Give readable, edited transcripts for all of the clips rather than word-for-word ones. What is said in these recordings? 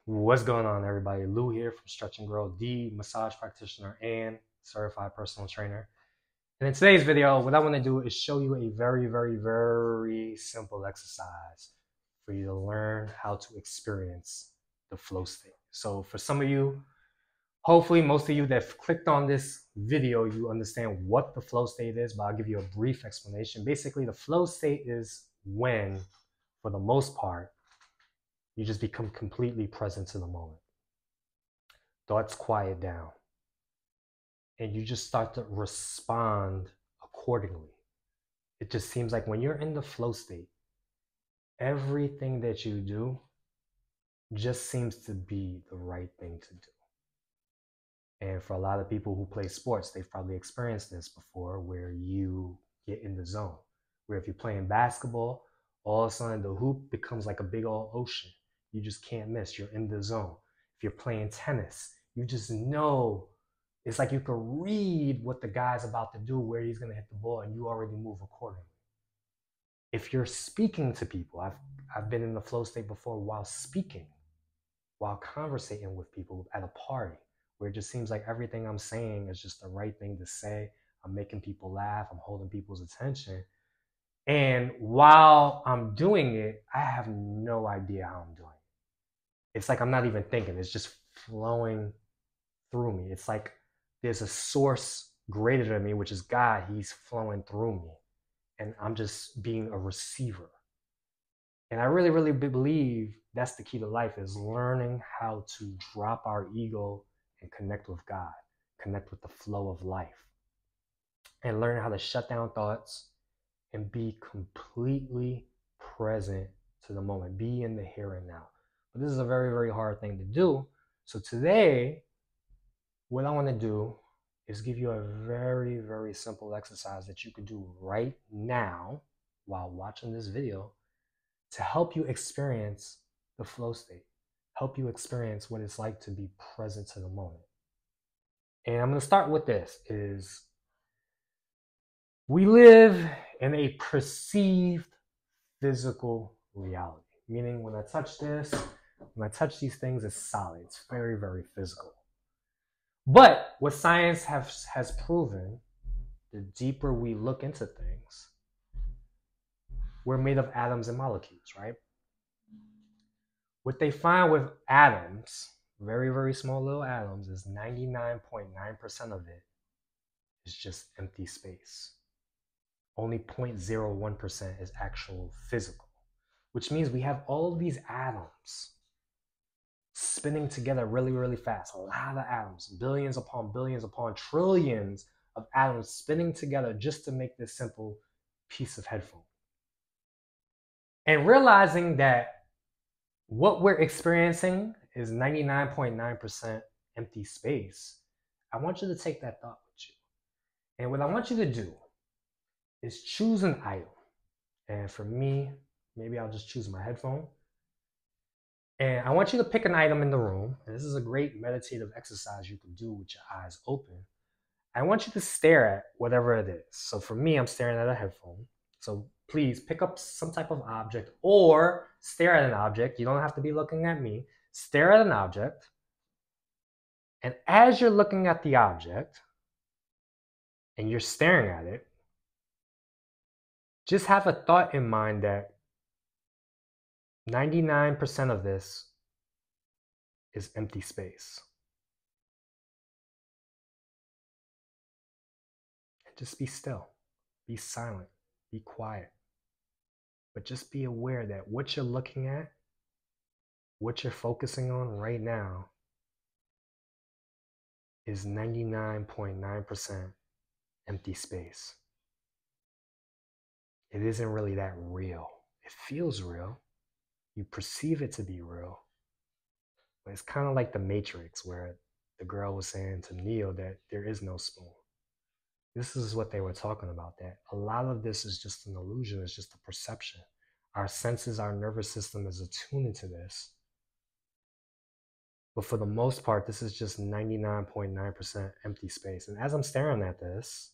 What's going on, everybody? Lou here from Stretch and Grow, the massage practitioner and certified personal trainer. And in today's video, what I want to do is show you a very simple exercise for you to learn how to experience the flow state. So for some of you, hopefully most of you that have clicked on this video, you understand what the flow state is, but I'll give you a brief explanation. Basically, the flow state is when, for the most part, you just become completely present to the moment. Thoughts quiet down, and you just start to respond accordingly. It just seems like when you're in the flow state, everything that you do just seems to be the right thing to do. And for a lot of people who play sports, they've probably experienced this before, where you get in the zone, where if you're playing basketball, all of a sudden the hoop becomes like a big old ocean. You just can't miss. You're in the zone. If you're playing tennis, you just know. It's like you can read what the guy's about to do, where he's going to hit the ball, and you already move accordingly. If you're speaking to people, I've been in the flow state before while speaking, while conversating with people at a party, where it just seems like everything I'm saying is just the right thing to say. I'm making people laugh. I'm holding people's attention. And while I'm doing it, I have no idea how I'm doing it. It's like I'm not even thinking. It's just flowing through me. It's like there's a source greater than me, which is God. He's flowing through me, and I'm just being a receiver. And I really believe that's the key to life, is learning how to drop our ego and connect with God, connect with the flow of life, and learn how to shut down thoughts and be completely present to the moment, be in the here and now. But this is a very hard thing to do. So today, what I want to do is give you a very simple exercise that you could do right now while watching this video to help you experience the flow state, help you experience what it's like to be present to the moment. And I'm going to start with this, is we live in a perceived physical reality, meaning when I touch this, when I touch these things, it's solid. It's very physical. But what science has proven, the deeper we look into things, we're made of atoms and molecules, right? What they find with atoms, very small little atoms, is 99.9% of it is just empty space. Only 0.01% is actual physical, which means we have all of these atoms spinning together really fast. A lot of atoms, billions upon trillions of atoms spinning together just to make this simple piece of headphone. And realizing that what we're experiencing is 99.9% empty space, I want you to take that thought with you. And what I want you to do is choose an item. And for me, maybe I'll just choose my headphone. And I want you to pick an item in the room. And this is a great meditative exercise you can do with your eyes open. I want you to stare at whatever it is. So for me, I'm staring at a headphone. So please pick up some type of object or stare at an object. You don't have to be looking at me. Stare at an object. And as you're looking at the object and you're staring at it, just have a thought in mind that 99% of this is empty space. And just be still, be silent, be quiet. But just be aware that what you're looking at, what you're focusing on right now, is 99.9% empty space. It isn't really that real. It feels real. You perceive it to be real. But it's kind of like the Matrix, where the girl was saying to Neo that there is no spoon. This is what they were talking about, that a lot of this is just an illusion. It's just a perception. Our senses, our nervous system is attuned to this. But for the most part, this is just 99.9% empty space. And as I'm staring at this,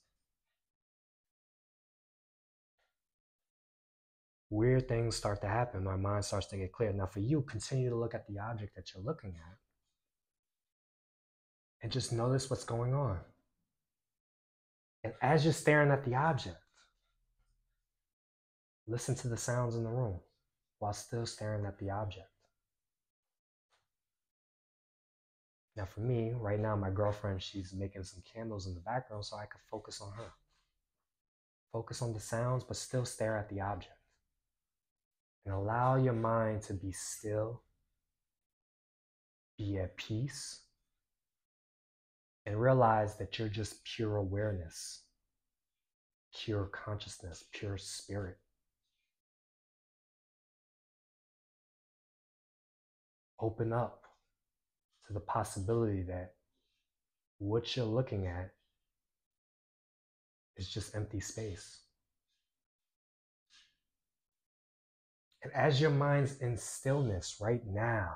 weird things start to happen. My mind starts to get clear. Now for you, continue to look at the object that you're looking at and just notice what's going on. And as you're staring at the object, listen to the sounds in the room while still staring at the object. Now for me, right now, my girlfriend, she's making some candles in the background so I could focus on her. Focus on the sounds, but still stare at the object. And allow your mind to be still, be at peace, and realize that you're just pure awareness, pure consciousness, pure spirit. Open up to the possibility that what you're looking at is just empty space. And as your mind's in stillness right now,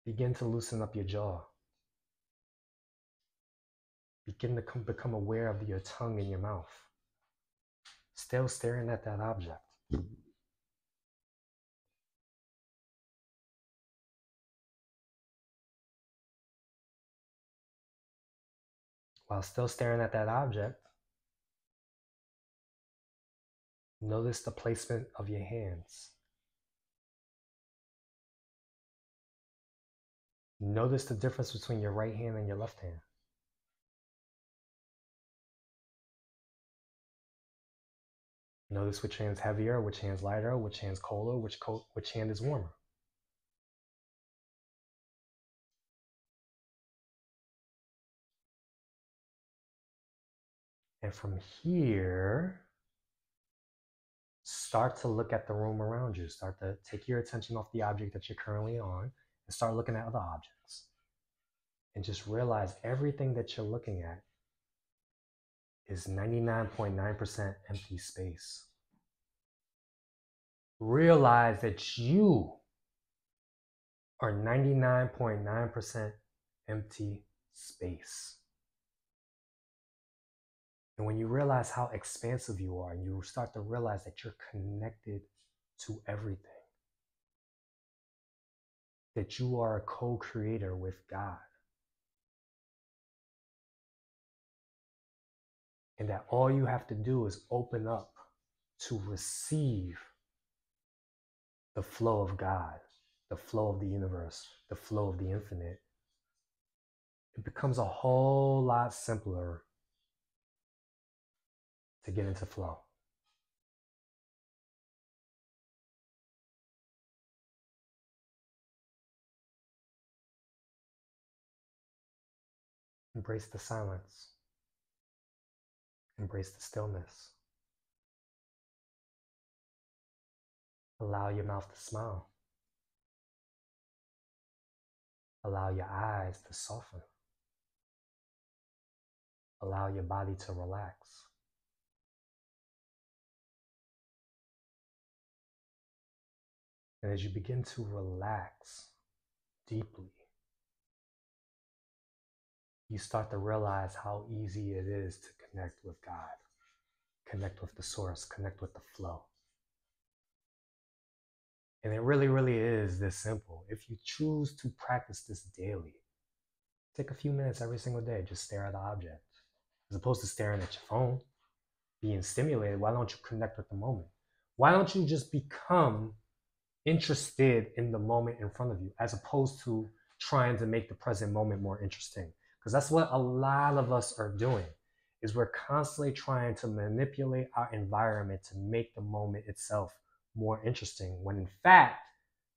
begin to loosen up your jaw. Begin to become aware of your tongue in your mouth. Still staring at that object. While still staring at that object, notice the placement of your hands. Notice the difference between your right hand and your left hand. Notice which hand's heavier, which hand's lighter, which hand's colder, which hand is warmer. And from here, start to look at the room around you. Start to take your attention off the object that you're currently on and start looking at other objects. And just realize everything that you're looking at is 99.9% empty space. Realize that you are 99.9% empty space. And when you realize how expansive you are, and you start to realize that you're connected to everything, that you are a co-creator with God, and that all you have to do is open up to receive the flow of God, the flow of the universe, the flow of the infinite, it becomes a whole lot simpler to get into flow. Embrace the silence. Embrace the stillness. Allow your mouth to smile. Allow your eyes to soften. Allow your body to relax. And as you begin to relax deeply, you start to realize how easy it is to connect with God, connect with the source, connect with the flow. And it really, really is this simple. If you choose to practice this daily, take a few minutes every single day, just stare at the object. As opposed to staring at your phone, being stimulated, why don't you connect with the moment? Why don't you just become interested in the moment in front of you, as opposed to trying to make the present moment more interesting? Because that's what a lot of us are doing, is we're constantly trying to manipulate our environment to make the moment itself more interesting, when in fact,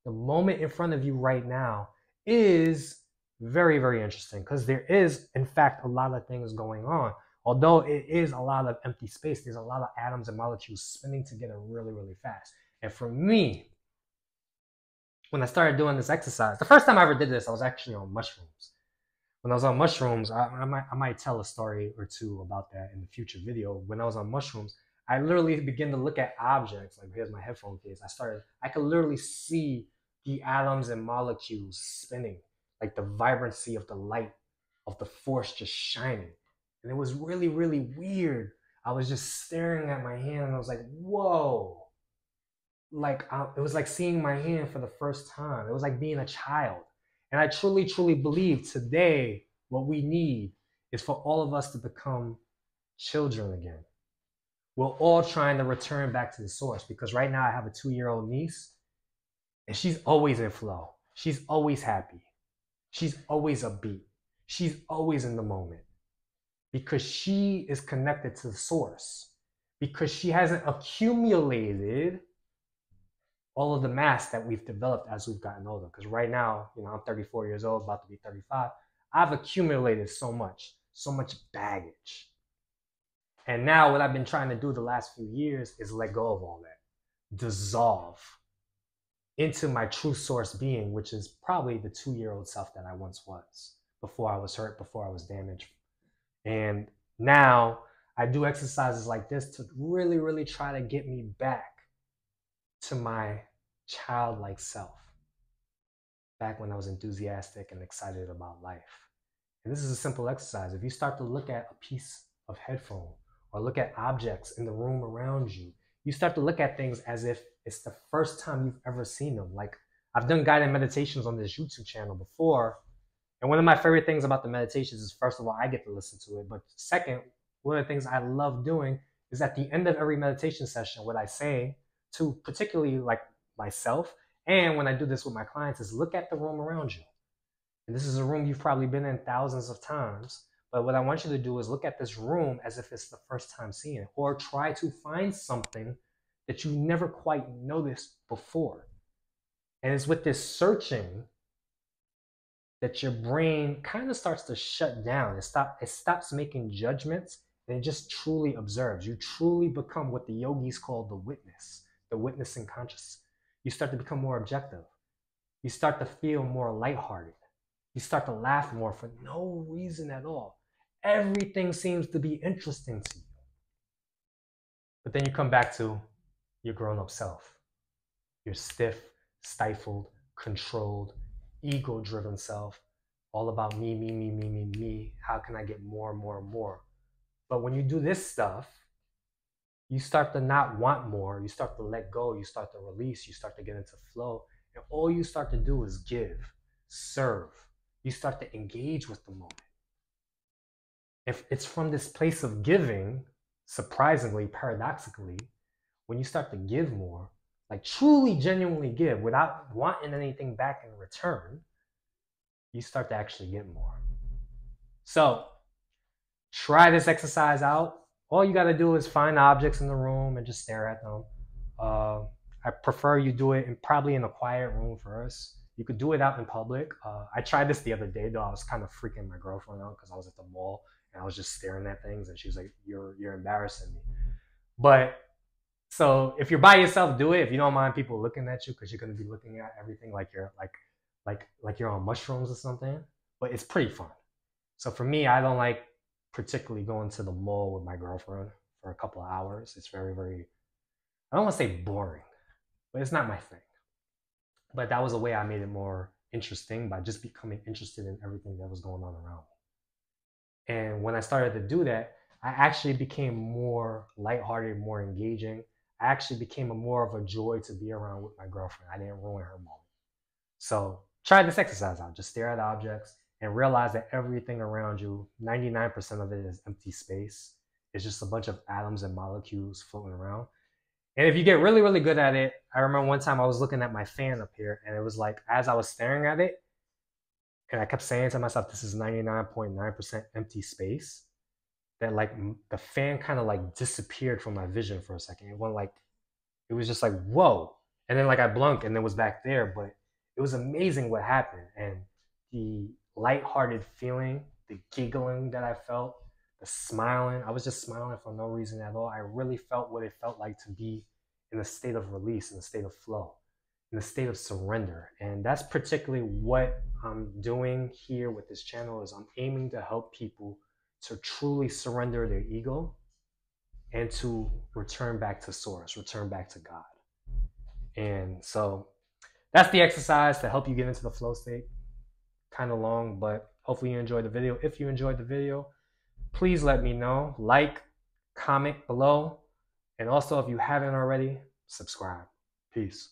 the moment in front of you right now is very, very interesting, because there is, in fact, a lot of things going on. Although it is a lot of empty space, there's a lot of atoms and molecules spinning together really, really fast. And for me, when I started doing this exercise, the first time I ever did this, I was actually on mushrooms. When I was on mushrooms, I might tell a story or two about that in the future video. When I was on mushrooms, I literally began to look at objects. Like, here's my headphone case. I could literally see the atoms and molecules spinning, like the vibrancy of the light, of the force just shining. And it was really, really weird. I was just staring at my hand and I was like, whoa. It was like seeing my hand for the first time. It was like being a child. And I truly, truly believe today what we need is for all of us to become children again. We're all trying to return back to the source, because right now I have a 2-year-old niece and she's always in flow. She's always happy. She's always upbeat. She's always in the moment because she is connected to the source, because she hasn't accumulated all of the mass that we've developed as we've gotten older. Because right now, I'm 34 years old, about to be 35. I've accumulated so much baggage. And now what I've been trying to do the last few years is let go of all that, dissolve into my true source being, which is probably the 2-year-old self that I once was, before I was hurt, before I was damaged. And now I do exercises like this to really, really try to get me back to my childlike self, back when I was enthusiastic and excited about life. And this is a simple exercise. If you start to look at a piece of headphone or look at objects in the room around you, you start to look at things as if it's the first time you've ever seen them. Like, I've done guided meditations on this YouTube channel before. And one of my favorite things about the meditations is, first of all, I get to listen to it. But second, one of the things I love doing is at the end of every meditation session, what I say to particularly like myself, and when I do this with my clients, is look at the room around you. And this is a room you've probably been in thousands of times. But what I want you to do is look at this room as if it's the first time seeing it, or try to find something that you never quite noticed before. And it's with this searching that your brain kind of starts to shut down. It stops making judgments, and it just truly observes. You truly become what the yogis call the witness in consciousness. You start to become more objective. You start to feel more lighthearted. You start to laugh more for no reason at all. Everything seems to be interesting to you. But then you come back to your grown-up self. Your stiff, stifled, controlled, ego-driven self. All about me, me, me, me, me, me. How can I get more and more and more? But when you do this stuff, you start to not want more. You start to let go. You start to release. You start to get into flow. And all you start to do is give, serve. You start to engage with the moment. If it's from this place of giving, surprisingly, paradoxically, when you start to give more, like truly, genuinely give without wanting anything back in return, you start to actually get more. So try this exercise out. All you got to do is find objects in the room and just stare at them. I prefer you do it probably in a quiet room first. You could do it out in public. I tried this the other day, though. I was kind of freaking my girlfriend out because I was at the mall and I was just staring at things, and she was like, "You're embarrassing me." But so if you're by yourself, do it. If you don't mind people looking at you, because you're going to be looking at everything like you're like you're on mushrooms or something. But it's pretty fun. So for me, I don't like particularly going to the mall with my girlfriend for a couple of hours. It's very, very, I don't want to say boring, but it's not my thing. But that was a way I made it more interesting, by just becoming interested in everything that was going on around me. And when I started to do that, I actually became more lighthearted, more engaging. I actually became more of a joy to be around with my girlfriend. I didn't ruin her moment. So try this exercise out. Just stare at objects and realize that everything around you, 99% of it is empty space. It's just a bunch of atoms and molecules floating around. And if you get really, really good at it, I remember one time I was looking at my fan up here, and it was like, as I was staring at it, and I kept saying to myself, this is 99.9% empty space, that like the fan kind of like disappeared from my vision for a second. It was just like, whoa. And then like I blinked and it was back there, but it was amazing what happened. And the lighthearted feeling, the giggling that I felt, the smiling, I was just smiling for no reason at all. I really felt what it felt like to be in a state of release, in a state of flow, in a state of surrender. And that's particularly what I'm doing here with this channel, is I'm aiming to help people to truly surrender their ego and to return back to source, return back to God. And so that's the exercise to help you get into the flow state. Kind of long, but hopefully you enjoyed the video. If you enjoyed the video, please let me know. Like, comment below. And also, if you haven't already, subscribe. Peace.